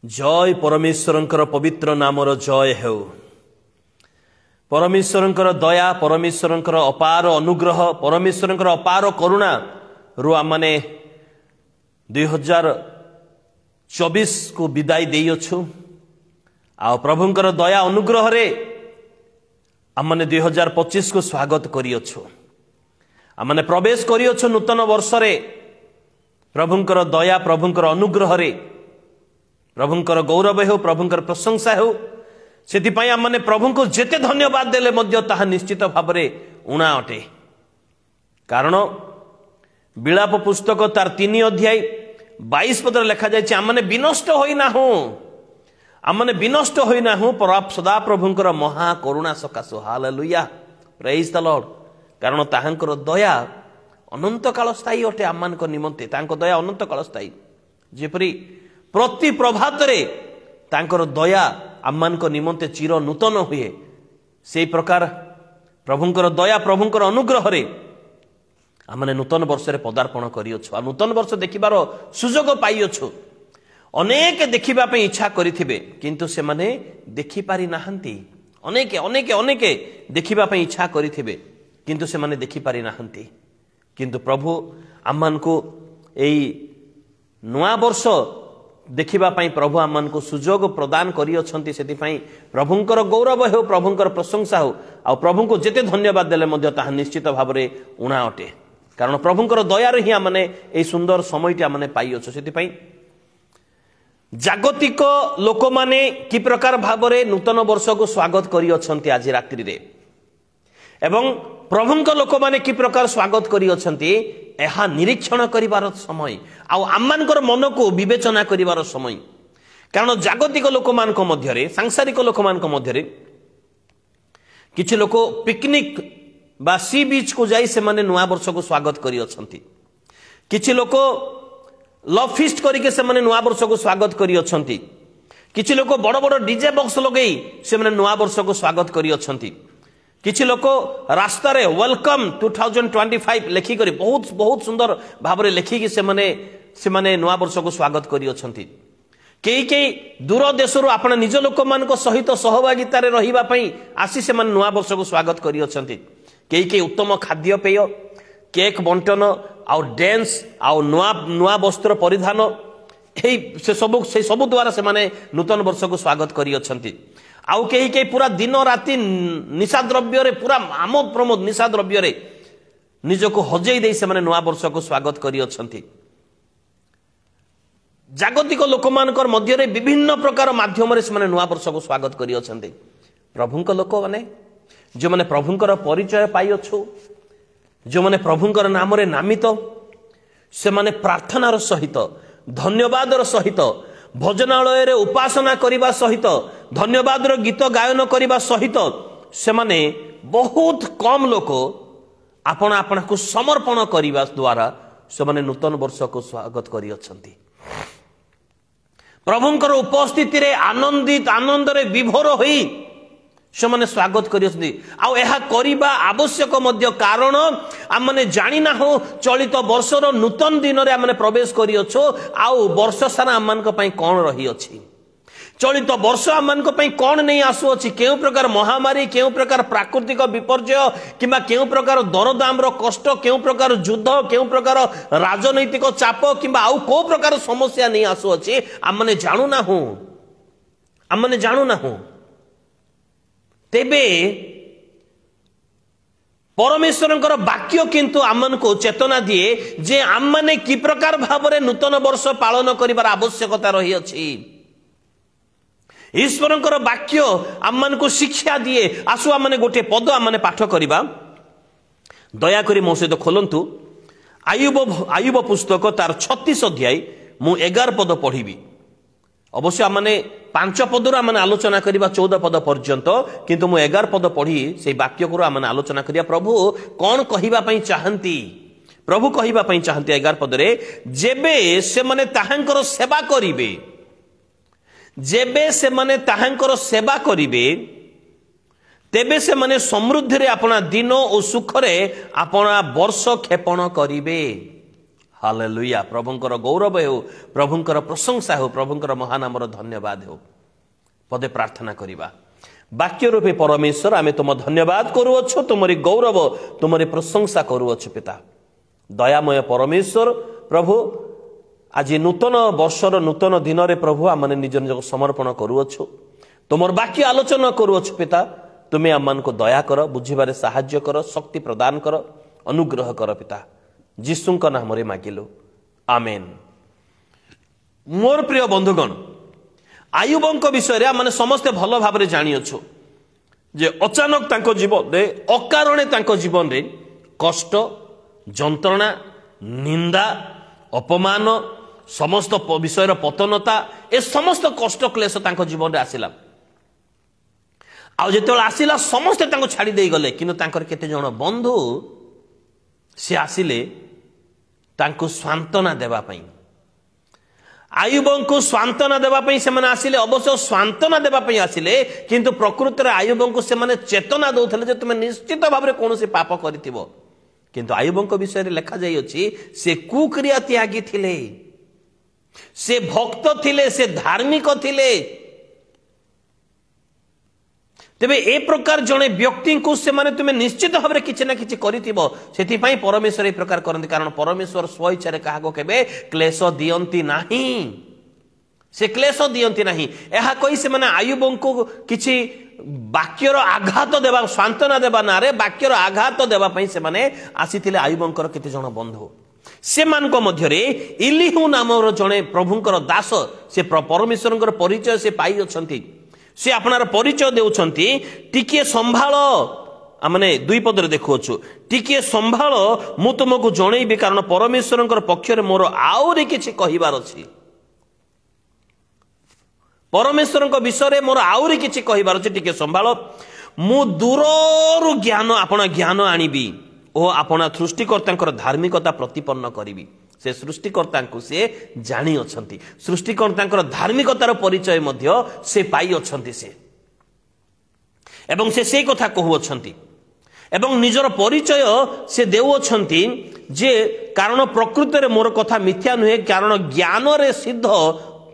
जय परमेश्वरंकर पवित्र नामर जय हो। परमेश्वरंकर दया, परमेश्वरंकर अपार अनुग्रह, परमेश्वरंकर अपार करुणा रु आमने 2024 को विदाई देई अछु। आ प्रभुंकर दया अनुग्रह रे आमने 2025 को स्वागत करी अछु। आमने प्रवेश करी अछु नूतन वर्ष रे प्रभुंकर दया, प्रभुंकर अनुग्रह रे, प्रभुंकर गौरव हो, प्रभुंकर प्रशंसा हो। सेतिपाई आमने प्रभु को जेते धन्यवाद देले मध्य ताहा निश्चित भाव रे उणा अटे। कारण विलाप पुस्तक तार 3 अध्याय 22 पद लिखा जाय आमने विनष्ट होइना हो, आमने विनष्ट होइना हो सदा प्रभुंकर महा करुणा सकाशो। Hallelujah, praise the lord. कारण ताहांकर दया अनंत काल स्थायी अटे। आमनक निमंते तांको दया अनंत काल स्थायी। जेपरि प्रति प्रभात रे तांकर दया आमनक निमंते चिर नूतन हुए, से प्रकार प्रभुंकर दया, प्रभुंकर अनुग्रह रे आमने नूतन वर्ष रे पदार्पण करियछु। आ नूतन वर्ष देखिबार सुजोग पाइयछु। अनेक देखिबा पे इच्छा करिथिबे किंतु से माने देखि पारि नाहंती। अनेक अनेक अनेक देखिबा पे इच्छा करिथिबे किंतु से माने देखि पारि नाहंती। किंतु प्रभु आमनको एई नुआ वर्ष देखिबा पई प्रभु आमनको सुजोग प्रदान करि अछंती। सेति पई प्रभुंकर गौरव हो, प्रभुंकर प्रशंसा हो। आ प्रभु को जेते धन्यवाद देले मध्य ताहा निश्चित भाव रे उणा अटे। कारण प्रभुंकर दया रे ही आमने एई सुंदर समयटी आमने पाइ अछु। सेति पई जागतिक लोक माने कि प्रकार भाव रे नूतन वर्ष को स्वागत करि अछंती आज रात्रि रे, एवं प्रभुंक लोक माने कि प्रकार स्वागत करि अछंती एहा निरीक्षण करिवार समय, आ आमनकर मन को विवेचना करिवार समय। कारण जागतिक लोक मानक मध्य रे, सांसारिक लोक मानक मध्य रे किछि लोक पिकनिक बा सी बीच को जाई से माने नुआ वर्ष को स्वागत करि अछंती। किछि लोक लव फीस्ट करके से माने नुआ वर्ष को स्वागत करि अछंती। किछि लोक बड़ बड़ डीजे बॉक्स लगेई से माने नुआ वर्ष को स्वागत करि अछंती। किछि लोक रास्ता रे वेलकम 2025 लेखि करी बहुत बहुत सुंदर भाव रे लेखि कि से माने नुआ वर्ष को स्वागत करि अछंती। केई दूर देशरु आपण निज लोक मान को सहित सहभागिता रे रहिबा पई आसी से माने नुआ वर्ष को स्वागत करि अछंती। केई उत्तम खाद्य पेय, केक बंटन आउ डांस आउ नुआ वस्त्र परिधान से सब द्वारा से माने नूतन वर्ष को स्वागत करि अछंती। आउ केही पूरा दिन राति निशा द्रव्य रे पूरा आमोद प्रमोद निशा द्रव्य रे निजको हजेई दे से माने नुआ वर्ष को स्वागत करि अछंती। जागतिक लोक मानकर मध्य रे विभिन्न प्रकार माध्यम रे से माने नुआ वर्ष को स्वागत करि अछंती। प्रभुंक लोक माने जो माने प्रभुंकर परिचय पाइ अछु, जो माने प्रभुंकर नाम रे नामित, से माने प्रार्थनार सहित, धन्यवादर सहित, भजनालय रे उपासना करिबा सहित, धन्यवाद रो गीत गायन करिबा सहित से माने बहुत कम लोक आपण आपण को समर्पण करिबा द्वारा से माने नूतन वर्ष को स्वागत करि अछंती। प्रभुंकर उपस्थिति रे आनंदित आनंद रे विभोर होई से माने स्वागत करि अछंती। आ एहा करिबा आवश्यक मध्य। कारण आमने जानि ना हो चलित वर्षर नूतन दिन रे आमने प्रवेश करि अछो। आ वर्ष सारा आमनक पई कोन रही अछि, चलित वर्ष आमनक पई कोन नहीं आसु अछि, केउ प्रकार महामारी, केउ प्रकार प्राकृतिक विपर्यय किबा केउ प्रकार दरदाम रो कष्ट, केउ प्रकार युद्ध, केउ प्रकार राजनैतिक चाप किबा आउ को प्रकार समस्या नहीं आसु अछि आमने जानु ना हो, आमने जानु ना हो। तेबे परमेश्वरंकर वाक्य किंतु आमन को चेतना दिए जे आम माने कि प्रकार भाव रे नूतन वर्ष पालन करिवार आवश्यकता रही अछि। ईश्वरंकर वाक्य आमन को शिक्षा दिए। आसु आमने गोटे पद आमने पाठ करिबा। दया करी मो सहित खोलंतु आयुब पुस्तक तार 36 अध्याय मु 11 पद पढ़िबी। अवश्य आमने 5 पद आमने आलोचना करिबा 14 पद पर्यंत, किंतु मु 11 पद पढ़ी से वाक्य को आमने आलोचना करिया। प्रभु कोन कहिबा पई चाहंती, प्रभु कहिबा पई चाहंती 11 पद रे, जेबे से माने ताहांकर सेवा करिवे, जेबे से माने ताहांकर सेवा करिवे, तेबे से माने समृद्धि रे अपना दिन और सुख रे अपना वर्ष क्षेपण करिवे। हालेलुया। प्रभुंकर गौरव हो, प्रभुंकर प्रशंसा हो, प्रभुंकर महानामर धन्यवाद हो। पदे प्रार्थना करिबा। वाक्य रूपे परमेश्वर आमे तुम धन्यवाद करूअछु, तुमरी गौरव तुमरी प्रशंसा करूअछु पिता। दयामय परमेश्वर प्रभु आज नूतन वर्षर नूतन दिन रे प्रभु आम निज निज समर्पण करूअछु, तुमर वाक्य आलोचना करूअछु पिता। तुम्हें आम को दया कर, बुझिबारे साहाय्य कर, शक्ति प्रदान कर, अनुग्रह कर पिता। जीशुंक नाम रे मागिलु, आमेन। मोर प्रिय बंधुगण, आयुबंक विषय रे माने समस्ते भल भाव रे जानिअछु जे अचानक तांको जीवन रे अकारणे तांको जीवन रे कष्ट, जंत्रणा, निंदा, अपमान, समस्त विषय पतनता, ए समस्त कष्ट क्लेश तांको जीवन रे आसिला। आ जेतेबेले आसिला समस्ते तांको छाड़ी देई गले, किंतु तांकर केते जण बंधु से आसिले तांको सांत्वना देबा पई। आयुबंको सांत्वना देबा पई से माने आसिले, अवश्य सांत्वना देबा पई आसिले, किंतु प्रकृति रे आयुबंको से माने चेतना दउथले जे तुमे निश्चित भाव रे कोनोसी पाप करितिबो। किंतु आयुबंको विषय रे लिखा जाई अछि से कुक्रिया त्यागी थिले, से भक्त थिले, से धार्मिक थिले। तेबे ए प्रकार जने व्यक्ति को से माने तुमे निश्चित भाव रे किछि ना किछि करितिबो, सेति पई परमेश्वर ए प्रकार करंती। कारण परमेश्वर स्व इच्छा रे काहाको केबे क्लेश दियंती नाही, से क्लेश दियंती नाही। एहा कहि से माने आयुबंको किछि वाक्यर आघात देबा, सांत्वना देबा नारे वाक्यर आघात देबा पई से माने आसीथिले आयुबंकर केते जण बंधु। से मान को मध्य रे इलिहु नामर जने प्रभुंकर दास, से परमेश्वरंकर परिचय से पाई अछंती। से आपनार परिचय देउछंती, टिके संभाळ, आमने 2 पदरे देखुछु, टिके संभाळ मु तुमको जणैबी, कारण परमेश्वरंकर पक्ष रे मोर आउरी किछि कहिबार अछि। परमेश्वरंक विषय रे मोर आउरी किछि कहिबार अछि, टिके संभाळ मु दूररु ज्ञान, आपण ज्ञान आनिबी ओ आपण सृष्टिकर्तांकर धार्मिकता प्रतिपन्न करिबी। से सृष्टिकर्ता से जानी अछंती, सृष्टिकर्ता धार्मिकतार परिचय मध्य से पाई अछंती। से एवं से कथा कहू अछंती एवं निजर परिचय से देउ अछंती जे कारण प्रकृति रे मोर कथा मिथ्या नुहे, कारण ज्ञान रे सिद्ध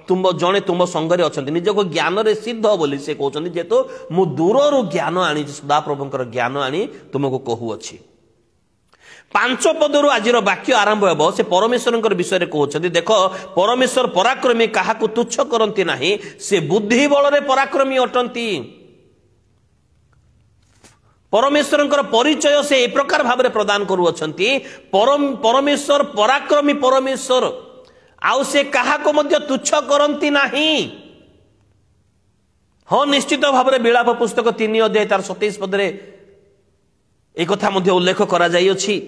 तुम जणे तुम संगरे अछंती। निजको ज्ञान रे सिद्ध बोली से कहउछंती, जेतो मु दूररु ज्ञान आनी, सदा प्रभुंकर ज्ञान आनी तुमको कहू अछि। 5 पदरु आजिर वाक्य आरंभ हेबो। से परमेश्वरंकर विषय रे कहउछंती, देखो परमेश्वर पराक्रमी, काहाकु तुच्छ करंती नाही, से बुद्धि बल रे पराक्रमी अटंती। परमेश्वरंकर परिचय से ए प्रकार भाव रे प्रदान करू अछंती, परमेश्वर पराक्रमी परमेश्वर, आउ से काहाकु मध्य तुच्छ करंती नाही। हां, निश्चित भाव रे विलाप पुस्तक 3 अध्याय तार 27 पद रे ए कथा मध्य उल्लेख करा जाई अछि।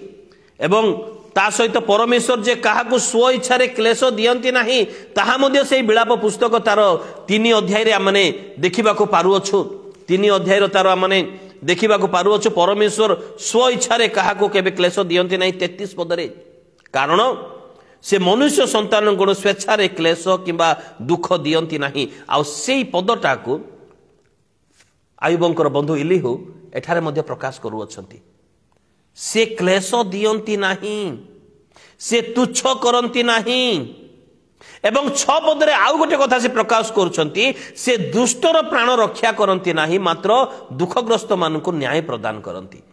एवं ता सहित परमेश्वर जे काहाकु स्व इच्छा रे क्लेश दियंती नाही, ताहा मध्य से विलाप पुस्तक तार 3 अध्याय रे आमने देखिबा को पारु अछु। 3 अध्याय रो तार आमने देखिबा को पारु अछु, परमेश्वर स्व इच्छा रे काहाकु केबे क्लेश दियंती नाही 33 पद रे। कारण से मनुष्य संतान गुण स्वेच्छा रे क्लेश किंबा दुख दियंती नाही। आ सेई पदटा को आयुबंकर बंधु इलिहु एठारे मध्य प्रकाश करू अछंती। से क्लेश दियंती नाही, से तुच्छ करंती नाही। एवं 6 पदरे आउ गोटे कथा से प्रकाश करूछंती, से दुष्टर प्राण रक्षा करंती नाही, मात्र दुखग्रस्त मानकु न्याय प्रदान करंती।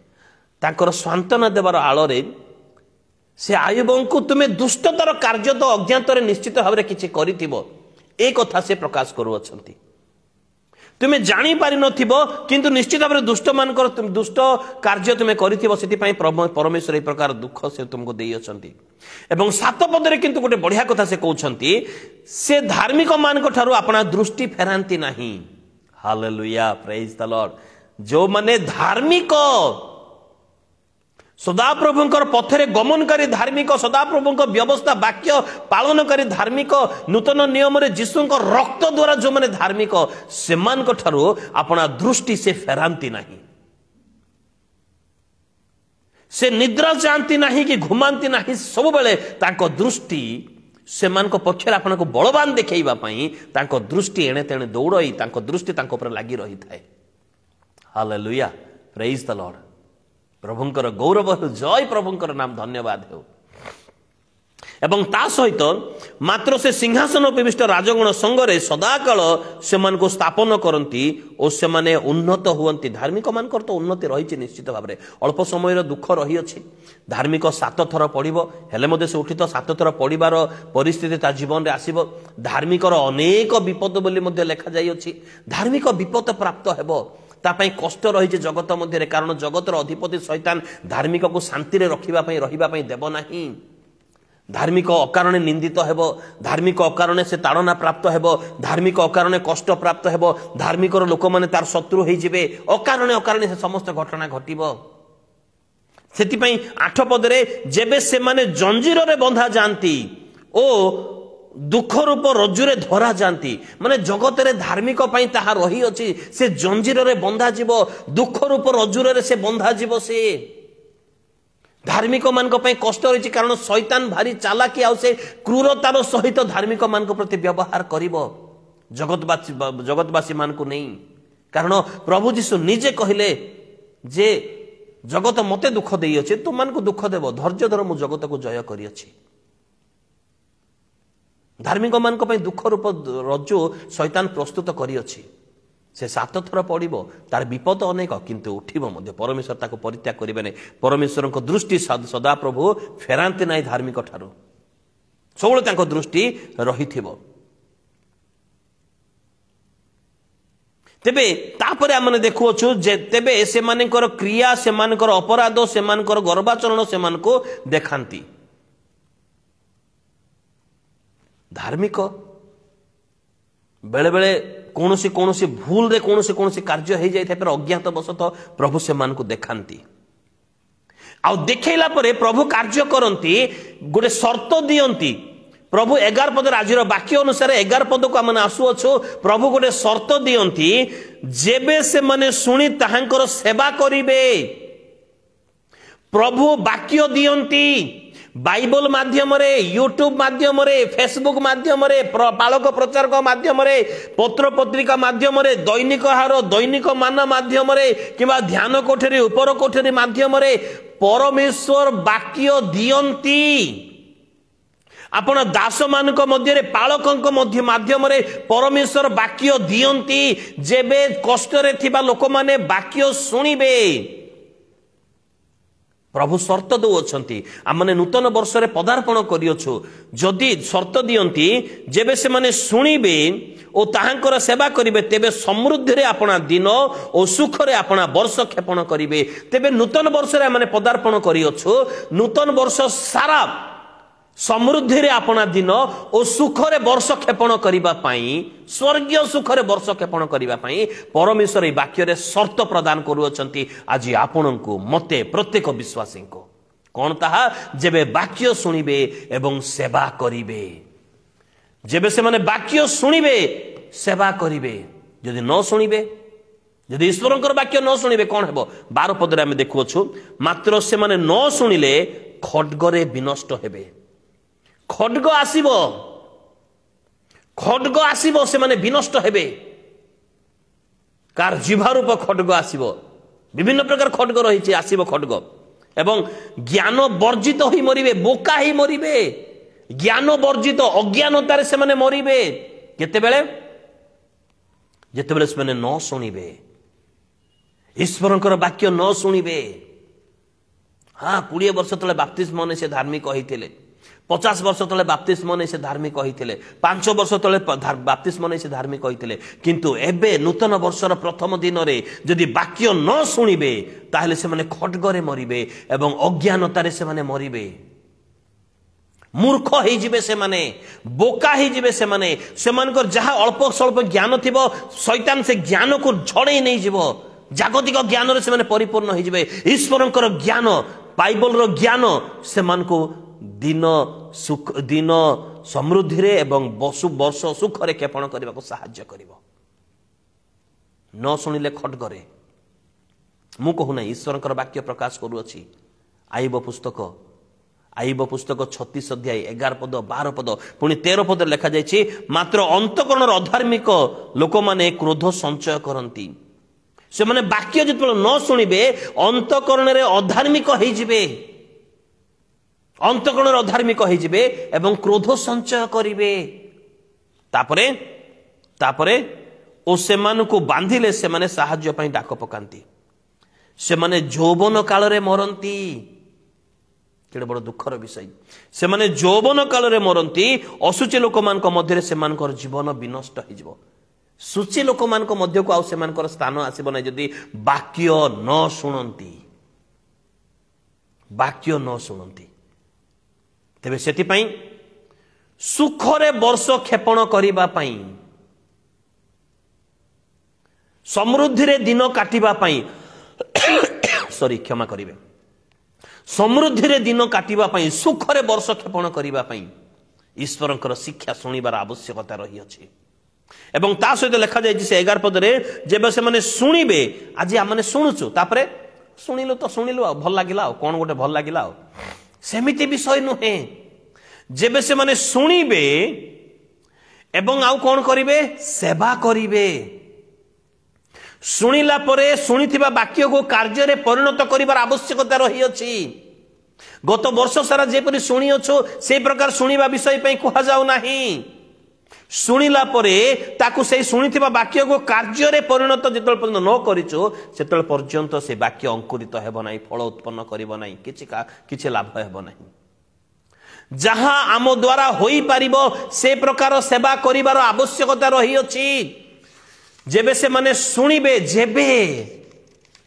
तांकर सांत्वना देवार आଳରେ से आयुबंकु तुमे दुष्टतर कार्य तो अज्ञात रे निश्चित भाव रे किछि करितिबो, ए कथा से प्रकाश करू अछंती। तुमे जानी पारि नथिबो, किंतु निश्चित भाव में दुष्ट मानकर दुष्ट कार्य तुमे करिथिबो, सेति पई परमेश्वर ए प्रकार दुख से तुमको देई अछंती। एवं 7 पदरे किंतु गोटे बढ़िया कथा से कहउछंती, से धार्मिक मानक ठारू अपना दृष्टि फेरांती नाही। Hallelujah, praise the Lord. जो माने धार्मिक, सदाप्रभुंकर पथरे गमनकारी धार्मिक, सदाप्रभुंकर व्यवस्था वाक्य पालनकारी धार्मिक, नूतन नियम रे जीशुंकर रक्त द्वारा जो माने धार्मिक, सेमान को ठारू अपना दृष्टि से फेरांती नाही। से निद्रा जानती नाही कि घुमांती नाही, सब बेले तांको दृष्टि सेमान को पक्षर आपन को बलवान देखैबा पई तांको दृष्टि एणे तेणे दौड़ई, तांको दृष्टि तांको ऊपर लागि रही थाए। Hallelujah, praise the lord. प्रभुंकर गौरव हो, जय प्रभुंकर नाम धन्यवाद हो। ଏବଂ ତା ସହିତ ମାତ୍ର ସେ ସିଂହାସନ ଉପବିଷ୍ଟ ରାଜଗଣ ସଙ୍ଗରେ ସଦାକାଳ ସେମାନଙ୍କୁ ସ୍ଥାପନ କରନ୍ତି ଓ ସେମାନେ ଉନ୍ନତ ହୁଅନ୍ତି। ଧାର୍ମିକ ମାନଙ୍କର ତ ଉନ୍ନତି ରହିଛି ନିଶ୍ଚିତ ଭାବରେ। ଅଳ୍ପ ସମୟର ଦୁଃଖ ରହିଅଛି। ଧାର୍ମିକ 7 ଥର ପଡ଼ିବ, ହେଲେ ମଧ୍ୟ ସେ ଉଠିତ 7 ଥର ପଡ଼ିବାର ପରିସ୍ଥିତି ତା ଜୀବନରେ ଆସିବ। ଧାର୍ମିକର ଅନେକ ବିପଦ ବୋଲି ମଧ୍ୟ ଲେଖାଯାଇଅଛି। ଧାର୍ମିକ ବିପଦ ପ୍ରାପ୍ତ ହେବ, ତା ପାଇଁ କଷ୍ଟ ରହିଛି ଜଗତ ମଧ୍ୟରେ, କାରଣ ଜଗତର ଅଧିପତି ଶୈତାନ ଧାର୍ମିକକୁ ଶାନ୍ତିରେ ରହିବା ପାଇଁ ଦେବ ନାହିଁ। ଧାର୍ମିକ ଅକାରଣେ ନିନ୍ଦିତ ହେବ, ଧାର୍ମିକ ଅକାରଣେ ସେ ତାଡ଼ନା ପ୍ରାପ୍ତ ହେବ, ଧାର୍ମିକ ଅକାରଣେ କଷ୍ଟ ପ୍ରାପ୍ତ ହେବ, ଧାର୍ମିକର ଲୋକମାନେ ତାର ଶତ୍ରୁ ହେଇଯିବେ, ଅକାରଣେ ସେ ସମସ୍ତ ଘଟଣା ଘଟିବ। ସେଥିପାଇଁ 8 ପଦରେ ଯେବେ ସେମାନେ ଜଞ୍ଜିରରେ ବନ୍ଧା ଯାଆନ୍ତି ଓ ଦୁଃଖ ରୂପ ରଜ୍ଜୁରେ ଧରା ଯାଆନ୍ତି, ମାନେ ଜଗତରେ ଧାର୍ମିକ ପାଇଁ ତାହା ରହିଅଛି, ସେ ଜଞ୍ଜିରରେ ବନ୍ଧାଯିବ, ଦୁଃଖ ରୂପ ରଜ୍ଜୁରେ ସେ ବନ୍ଧାଯିବ। ସେ ଧାର୍ମିକ ମାନଙ୍କ ପାଇଁ କଷ୍ଟ ରହିଛି, କାରଣ ଶୈତାନ ଭାରି ଚାଲାକି ଆଉ ସେ କ୍ରୂରତାର ସହିତ ଧାର୍ମିକ ମାନଙ୍କ ପ୍ରତି ବ୍ୟବହାର କରିବ ଜଗତବାସୀ ମାନଙ୍କୁ ନେଇ। କାରଣ ପ୍ରଭୁ ଯୀଶୁ ନିଜେ କହିଲେ ଯେ ଜଗତ ମତେ ଦୁଃଖ ଦେଇଅଛି, ତୁମମାନଙ୍କୁ ଦୁଃଖ ଦେବ, ଧୈର୍ଯ୍ୟ ଧର, ମୁଁ ଜଗତକୁ ଜୟ କରିଅଛି। ଧାର୍ମିକ ମାନଙ୍କ ପାଇଁ ଦୁଃଖ ରୂପ ରଜ୍ଜୁ ଶୈତାନ ପ୍ରସ୍ତୁତ କରିଅଛି। ସେ 7 ଥର ପଡ଼ିବ, ତାର ବିପଦ ଅନେକ, କିନ୍ତୁ ଉଠିବ ମଧ୍ୟ। ପରମେଶ୍ୱର ତାକୁ ପରିତ୍ୟାଗ କରିବେ ନାହିଁ। ପରମେଶ୍ୱରଙ୍କ ଦୃଷ୍ଟି ସଦାପ୍ରଭୁ ଫେରାନ୍ତି ନାହିଁ ଧାର୍ମିକ ଠାରୁ, ସବୁବେଳେ ତାଙ୍କ ଦୃଷ୍ଟି ରହିଥିବ। ତେବେ ତାପରେ ଆମେ ଦେଖୁଅଛୁ ଯେ ତେବେ ସେମାନଙ୍କର କ୍ରିୟା, ସେମାନଙ୍କର ଅପରାଧ, ସେମାନଙ୍କର ଗର୍ବାଚରଣ ସେମାନଙ୍କୁ ଦେଖାନ୍ତି। ଧାର୍ମିକ ବେଳେବେଳେ କୌଣସି ଭୁଲରେ କୌଣସି କାର୍ଯ୍ୟ ହେଇଯାଇଥାଏ, ଅଜ୍ଞାତ ବଶତଃ ପ୍ରଭୁ ସେମାନଙ୍କୁ ଦେଖାନ୍ତି। ଆଉ ଦେଖେଇଲା ପରେ ପ୍ରଭୁ କାର୍ଯ୍ୟ କରନ୍ତି, ଗୋଟେ ସର୍ତ୍ତ ଦିଅନ୍ତି। ପ୍ରଭୁ 11 ପଦରେ ଆଜିର ବାକ୍ୟ ଅନୁସାରେ 11 ପଦକୁ ଆମେ ଆସୁଅଛୁ। ପ୍ରଭୁ ଗୋଟେ ସର୍ତ୍ତ ଦିଅନ୍ତି, ଯେବେ ସେମାନେ ଶୁଣି ତାହାଙ୍କର ସେବା କରିବେ। ପ୍ରଭୁ ବାକ୍ୟ ଦିଅନ୍ତି ବାଇବଲ ମାଧ୍ୟମରେ, ୟୁଟ୍ୟୁବ ମାଧ୍ୟମରେ, ଫେସବୁକ୍ ମାଧ୍ୟମରେ, ପାଳକ ପ୍ରଚାରକ ମାଧ୍ୟମରେ, ପତ୍ର ପତ୍ରିକା ମାଧ୍ୟମରେ, ଦୈନିକ ହାର, ଦୈନିକ ମାନ ମାଧ୍ୟମରେ କିମ୍ବା ଧ୍ୟାନ କୋଠରୀ, ଉପର କୋଠରୀ ମାଧ୍ୟମରେ ପରମେଶ୍ୱର ବାକ୍ୟ ଦିଅନ୍ତି। ଆପଣ ଦାସମାନଙ୍କ ମଧ୍ୟରେ, ପାଳକଙ୍କ ମାଧ୍ୟମରେ ପରମେଶ୍ୱର ବାକ୍ୟ ଦିଅନ୍ତି। ଯେବେ କଷ୍ଟରେ ଥିବା ଲୋକମାନେ ବାକ୍ୟ ଶୁଣିବେ, ପ୍ରଭୁ ସର୍ତ୍ତ ଦେଉଅଛନ୍ତି। ଆମେ ନୂତନ ବର୍ଷରେ ପଦାର୍ପଣ କରିଅଛୁ। ଯଦି ସର୍ତ୍ତ ଦିଅନ୍ତି, ଯେବେ ସେମାନେ ଶୁଣିବେ ଓ ତାହାଙ୍କର ସେବା କରିବେ, ତେବେ ସମୃଦ୍ଧିରେ ଆପଣା ଦିନ ଓ ସୁଖରେ ଆପଣା ବର୍ଷ କ୍ଷେପଣ କରିବେ। ତେବେ ନୂତନ ବର୍ଷରେ ଆମେ ପଦାର୍ପଣ କରିଅଛୁ। ନୂତନ ବର୍ଷ ସାରା ସମୃଦ୍ଧିରେ ଆପଣା ଦିନ ଓ ସୁଖରେ ବର୍ଷ କ୍ଷେପଣ କରିବା ପାଇଁ, ସ୍ୱର୍ଗୀୟ ସୁଖରେ ବର୍ଷ କ୍ଷେପଣ କରିବା ପାଇଁ ପରମେଶ୍ୱର ଏହି ବାକ୍ୟରେ ସର୍ତ୍ତ ପ୍ରଦାନ କରୁଅଛନ୍ତି ଆଜି ଆପଣଙ୍କୁ, ମତେ, ପ୍ରତ୍ୟେକ ବିଶ୍ୱାସୀଙ୍କୁ। କଣ ତାହା? ଯେବେ ବାକ୍ୟ ଶୁଣିବେ ଏବଂ ସେବା କରିବେ। ଯେବେ ସେମାନେ ବାକ୍ୟ ଶୁଣିବେ, ସେବା କରିବେ। ଯଦି ନ ଶୁଣିବେ, ଯଦି ଈଶ୍ୱରଙ୍କର ବାକ୍ୟ ନ ଶୁଣିବେ, କଣ ହେବ? 12 ପଦରେ ଆମେ ଦେଖୁଅଛୁ, ମାତ୍ର ସେମାନେ ନ ଶୁଣିଲେ ଖଡ୍ଗରେ ବିନଷ୍ଟ ହେବେ। ଖଡ୍ଗ ଆସିବ, ସେମାନେ ବିନଷ୍ଟ ହେବେ। କାର ଜିହ୍ୱାରୂପ ଖଡ୍ଗ ଆସିବ, ବିଭିନ୍ନ ପ୍ରକାର ଖଡ୍ଗ ରହିଛି, ଆସିବ ଖଡ୍ଗ। ଏବଂ ଜ୍ଞାନ ବର୍ଜିତ ହୋଇ ମରିବେ, ବୋକା ହେଇ ମରିବେ। ଜ୍ଞାନ ବର୍ଜିତ, ଅଜ୍ଞାନତାରେ ସେମାନେ ମରିବେ। କେତେବେଳେ? ଯେତେବେଳେ ସେମାନେ ନ ଶୁଣିବେ, ଈଶ୍ୱରଙ୍କର ବାକ୍ୟ ନ ଶୁଣିବେ। 20 ବର୍ଷ ତଳେ ବାପ୍ତିସ୍ମ ନେଇ ସେ ଧାର୍ମିକ ହେଇଥିଲେ, 50 ବର୍ଷ ତଳେ ବାପ୍ତିସ୍ମ ନେଇ ସେ ଧାର୍ମିକ ହେଇଥିଲେ, 5 ବର୍ଷ ତଳେ ବାପ୍ତିସ୍ମ ନେଇ ସେ ଧାର୍ମିକ ହେଇଥିଲେ। କିନ୍ତୁ ଏବେ ନୂତନ ବର୍ଷର ପ୍ରଥମ ଦିନରେ ଯଦି ବାକ୍ୟ ନ ଶୁଣିବେ, ତାହେଲେ ସେମାନେ ଖଡ୍ଗରେ ମରିବେ ଏବଂ ଅଜ୍ଞାନତାରେ ସେମାନେ ମରିବେ। ମୂର୍ଖ ହେଇଯିବେ ସେମାନେ, ବୋକା ହେଇଯିବେ ସେମାନେ। ସେମାନଙ୍କର ଯାହା ଅଳ୍ପ ସ୍ୱଳ୍ପ ଜ୍ଞାନ ଥିବ, ଶୈତାନ ସେ ଜ୍ଞାନକୁ ଝଡ଼େଇ ନେଇଯିବ। ଜାଗତିକ ଜ୍ଞାନରେ ସେମାନେ ପରିପୂର୍ଣ୍ଣ ହେଇଯିବେ। ଈଶ୍ୱରଙ୍କର ଜ୍ଞାନ, ବାଇବଲର ଜ୍ଞାନ ସେମାନଙ୍କୁ ଦିନ ସମୃଦ୍ଧିରେ ଏବଂ ବର୍ଷ ସୁଖରେ କ୍ଷେପଣ କରିବାକୁ ସାହାଯ୍ୟ କରିବ। ନ ଶୁଣିଲେ ଖଡ୍ଗରେ। ମୁଁ କହୁନାହିଁ, ଈଶ୍ୱରଙ୍କର ବାକ୍ୟ ପ୍ରକାଶ କରୁଅଛି। ଆଇବ ପୁସ୍ତକ 36 ଅଧ୍ୟାୟ 11 ପଦ 12 ପଦ ପୁଣି 13 ପଦରେ ଲେଖାଯାଇଛି, ମାତ୍ର ଅନ୍ତଃକରଣର ଅଧାର୍ମିକ ଲୋକମାନେ କ୍ରୋଧ ସଞ୍ଚୟ କରନ୍ତି। ସେମାନେ ବାକ୍ୟ ଯେତେବେଳେ ନ ଶୁଣିବେ, ଅନ୍ତଃକରଣରେ ଅଧାର୍ମିକ ହେଇଯିବେ। अंतकरण अधार्मिक होइजिबे एवं क्रोध संचय करिवे तापरे तापरे ओ सेमान को बांधिले से माने साहाय्य पई डाक पकांती से माने यौवन काल रे मरंती केडे बड़ दुखर विषय से माने यौवन काल रे मरंती असुचि लोक मान मध्य से मानकर जीवन विनष्ट हो सुचि लोक मान मध्य को आउ से मानकर स्थान आसीब नै जदि वाक्य न शुणंती वाक्य न शुणंती तेबे सेति पई सुखरे वर्ष क्षेपण करिबा पई समृद्धि रे दिन काटिबा पई सॉरी क्षमा करिवे समृद्धि रे दिन काटिबा पई सुखरे वर्ष क्षेपण करिबा पई ईश्वरंकर शिक्षा सुनिबार आवश्यकता रही अछि एवं ता सहित लिखा जाय से 11 पद रे जेबे से माने सुनिबे आज आ माने सुनुचु तापरे सुनिलु तो सुनिलु आ भल लागिला कोन गोटे भल लागिला सेमिति विषय नुहे जेबे से माने सुनिबे एवं आउ कोन करिवे सेवा करिवे सुनिला परे सुनिथिबा वाक्य को कार्य रे परिणत करिवार आवश्यकता रही अछि गत वर्ष सारा जेपरि सुनी अछो से प्रकार सुनिबा विषय पई कुहा जाउ नाही सुनिला परे ताकू से सुनिथिबा वाक्य को कार्य रे परिणत जेतल पर्यंत न करिचो सेतल पर्यंत से वाक्य अंकुरित हेबो नाही फल उत्पन्न करिवो नाही किछि लाभ हेबो नाही जहां आम द्वारा होई पारिबो से प्रकार सेवा करिवार आवश्यकता रही अछि जेबे से माने सुनिबे जेबे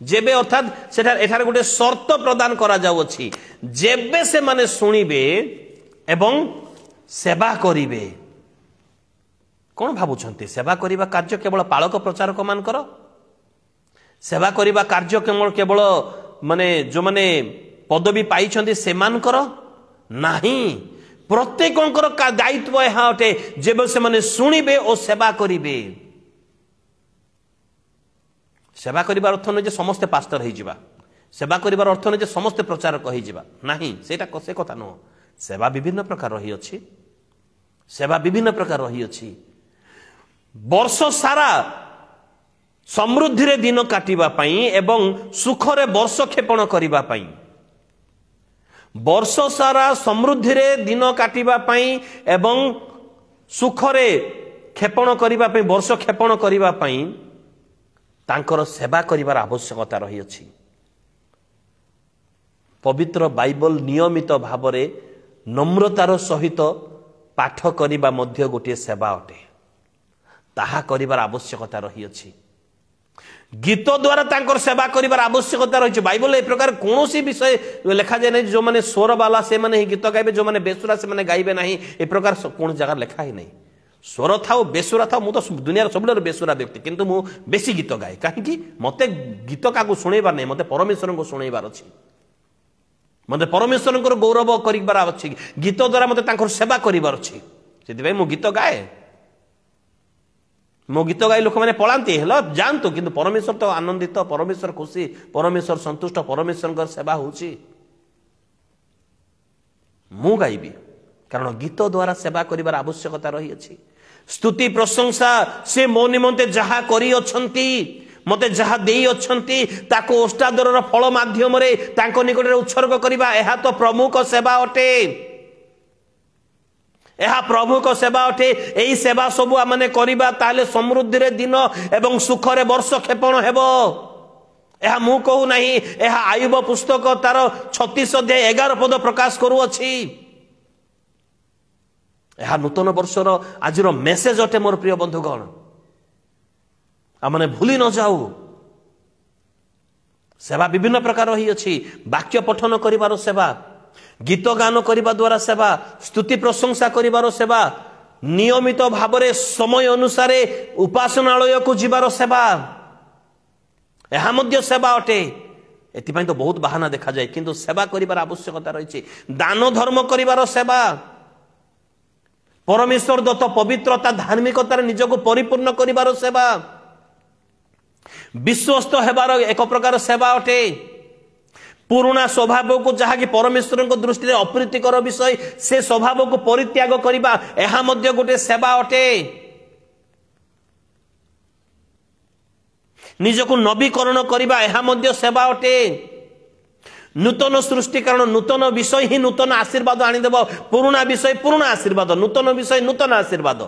जेबे अर्थात सेठार एठार गोटे शर्त प्रदान करा जाउ अछि जेबे से माने सुनिबे एवं सेवा करिवे कौन भावुछंती सेवा करिबा कार्य केवल पालक प्रचारक मानकर सेवा करिबा कार्य केवल माने जो माने पदवी पाइछंती से मानकर नाही प्रत्येकंकर दायित्व यहाँ अटे जेबे से माने सुनिबे और सेवा करिवे सेवा करिबार अर्थ न जे समस्त पास्टर हो जिबा सेवा करिबार अर्थ न जे समस्त प्रचारक हो जिबा नाही सेटा से कथा न सेवा विभिन्न प्रकार रही अछि सेवा विभिन्न प्रकार रही अछि वर्ष सारा समृद्धि रे दिन काटिबा पई एवं सुखरे वर्ष क्षेपण करिबा पई वर्ष सारा समृद्धि रे दिन काटिबा पई एवं सुखरे क्षेपण करिबा पई वर्ष क्षेपण करिबा पई तांकर सेवा करिवार आवश्यकता रही अछि पवित्र बाइबल नियमित भावरे नम्रतार सहित पाठ करिबा मध्य गोटे सेवा अटे ताहा करिवार आवश्यकता रही अछि गीत द्वारा तांकर सेवा करिवार आवश्यकता रही बाइबल ए प्रकार कोनोसी विषय लिखा जाय नै जो माने स्वर वाला से माने गीत गाइबे जो माने बेसुरा से माने गाइबे नाही ए प्रकार कोन जगह लिखा ही नहीं स्वर था बेसुरा था मु तो दुनिया सबुठार बेसुरा व्यक्ति किंतु मु बेसी गीत गाए कहीं मते गीत का शुणेबार नहीं मते परमेश्वर को शुणेबार अच्छी मते परमेश्वर गौरव कर अच्छी गीत द्वारा मते सेवा कर अच्छी से मु गीत गाए मो गीत गाई लोक मैंने पलांती है जातु किंतु परमेश्वर तो आनंदित परमेश्वर खुशी परमेश्वर संतुष्ट परमेश्वर सेवा होची मु गाइबी कारण गीत द्वारा सेवा करिवार आवश्यकता रही अछि स्तुति प्रशंसा से मो निमंते जहा करी अछंती मते जहा देई अछंती ताको ओष्टादरर फल माध्यम रे ताको निकट रे उत्सर्ग करिबा एहा तो प्रमुख सेवा अटे एहा प्रमुख सेवा अटे एई सेवा सब माने करिबा ताले समृद्धि रे दिन एवं सुख रे वर्ष क्षेपण हेबो एहा मु कहू नाही एहा आयुब पुस्तक तार 36 अध्याय 11 पद प्रकाश करू अछि यह नूतन वर्षर आज मेसेज अटे मोर प्रिय बंधुगण आमने भूली न जाऊ सेवा विभिन्न प्रकार रही अछि वाक्य पठन करिवार सेवा गीत गान करिबा द्वारा सेवा स्तुति प्रशंसा करिवार सेवा नियमित भावरे समय अनुसार उपासनालय को जीवार सेवा यह मध्य सेवा अटे एथिपाई तो बहुत बहाना देखा जाए किंतु सेवा करिवार आवश्यकता रही दान धर्म करिवार सेवा परमेश्वर दत्त पवित्रता धार्मिकतार निजको परिपूर्ण करिवार सेवा विश्वस्त हेबार एक प्रकार सेवा अटे पुराना स्वभाव को जहा कि परमेश्वर दृष्टि अप्रीतिकर विषय से स्वभाव को परित्याग करिबा एहा मध्य गोटे सेवा अटे निजको नवीकरण करिबा एहा मध्य सेवा अटे नूतन सृष्टि कारण नूतन विषय ही नूतन आशीर्वाद आनीदेव पुराणा विषय पुराणा आशीर्वाद नूतन विषय नूतन आशीर्वाद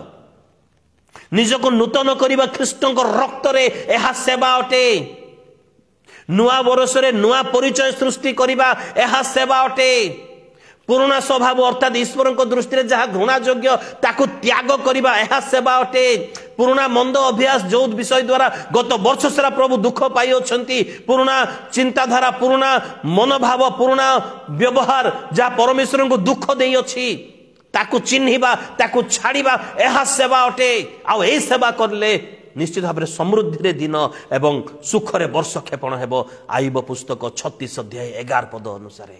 निजको नूतन करबा ख्रीष्टଙ୍କ रक्तरे एहा सेवा अटे नुआ वर्षरे नुआ परिचय सृष्टि करबा एहा सेवा अटे पुराणा स्वभाव अर्थात ईश्वर दृष्टि जहाँ घृणा योग्य ताकू त्याग करबा एहा सेवा अटे पुराणा मंद अभ्यास जो विषय द्वारा गत वर्ष सारा प्रभु दुख पाई अछंती पुराणा चिंताधारा पुराणा मनोभाव पुराणा व्यवहार जहाँ परमेश्वर को दुख देई अछि ताकू चिन्हिबा ताकू छाड़िबा एहा सेवा अटे आ ए सेवा करले निश्चित भाव समृद्धि रे दिन एवं सुखरे वर्ष क्षेपण हेबो आईब पुस्तक 36 अध्याय 11 पद अनुसार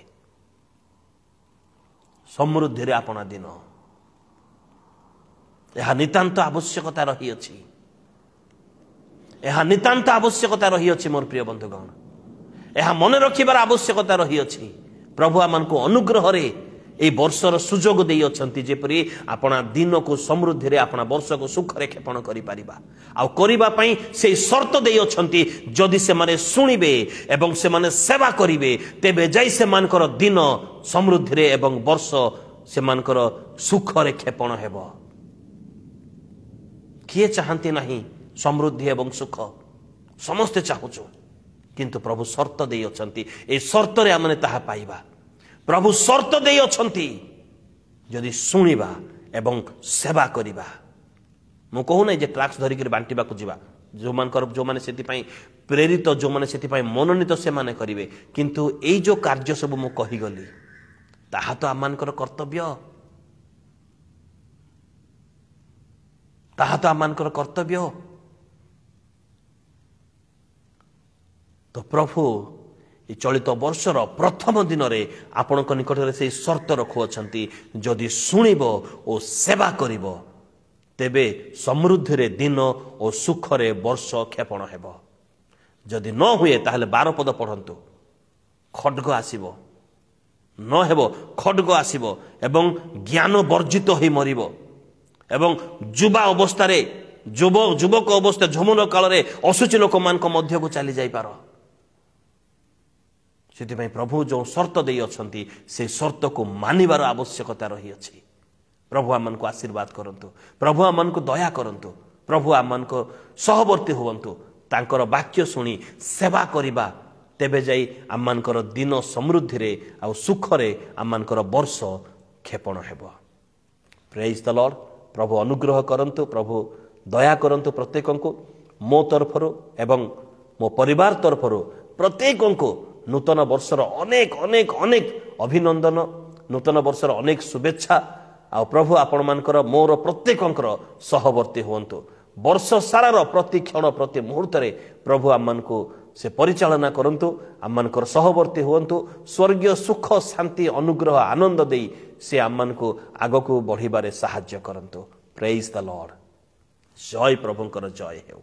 समृद्धि रे आपना दिन यह नितांत आवश्यकता रही अछि यह नितांत आवश्यकता रही अछि मोर प्रिय बंधुगण यह मन रखिबार आवश्यकता रही अछि प्रभु आमन को अनुग्रह रे ए वर्षर सुजोग देई अछंती जेपरि आपना दिन को समृद्धि रे आपना वर्ष को सुख रे क्षेपण करि परिबा आ करिबा पई से शर्त देई अछंती जदि से माने सुनिबे एवं से माने सेवा करिवे तेबे जाई से मानकर दिन समृद्धि रे एवं वर्ष से मानकर सुख रे क्षेपण हेबो किए चाहती नहीं समृद्धि एवं सुख समस्ते चाहूचु किंतु प्रभु शर्त देई अछंती ए शर्त रे आमने ताहा पाइबा प्रभु शर्त देई अछंती जदि सुनिबा एवं सेवा करिबा मु कहू नै जे ट्रैक्स धरिक बांटिबा को जीवा जो माने सेति पई प्रेरित जो माने सेति पई मनोनीत से माने करिवे किंतु एई जो कार्य सब मु कहि गली ताहा तो आमानकर कर्तव्य ताहा तो आमानकर कर्तव्य तो प्रभु चलित वर्षर प्रथम दिन रे आपणक निकट से शर्त रखुअछंती जदि सुनिब और सेवा करिब तेबे समृद्धि रे दिन और सुख रे वर्ष क्षेपण हेबो जदि न हुए ताहले 12 पद पढ़ंतु खड्ग आसीबो न हेबो खड्ग आसीबो एवं ज्ञान वर्जित होई मरिबो एवं युवा अवस्था रे युवक अवस्था झमुन काल रे असुचि लोक मान मध्य को चली जाई पारो से प्रभु जो शर्त दे अछंती से शर्त को मानिबार आवश्यकता रही अछि प्रभु आमन को आशीर्वाद करंतु प्रभु आमन को दया करंतु प्रभु आमन को सहवर्ती होवंतु तांकर वाक्य सुनी सेवा करिबा तेबे जाई आमनकर दिन समृद्धि रे आ सुख रे आमनकर वर्ष क्षेपण हेबो प्रेज द लॉर्ड प्रभु अनुग्रह करंतु प्रभु दया करंतु प्रत्येक को मो तरफरु एवं मो परिवार तरफरु प्रत्येक को नूतन वर्षर अनेक अनेक अनेक अभिनंदन नूतन वर्षर अनेक शुभेच्छा आ प्रभु आपण मानकर मोर प्रत्येकंकर सहवर्ती हुवंतु वर्ष सारार प्रति क्षण प्रति मुहूर्त रे प्रभु आमन को से परिचालना करंतु आमनकर सहवर्ती हुवंतु स्वर्गीय सुख शांति अनुग्रह आनंद देई से आमन को आगो को बढ़िबारे सहाय्य करंतु प्रेज द लॉर्ड जय प्रभुंकर जय हेउ।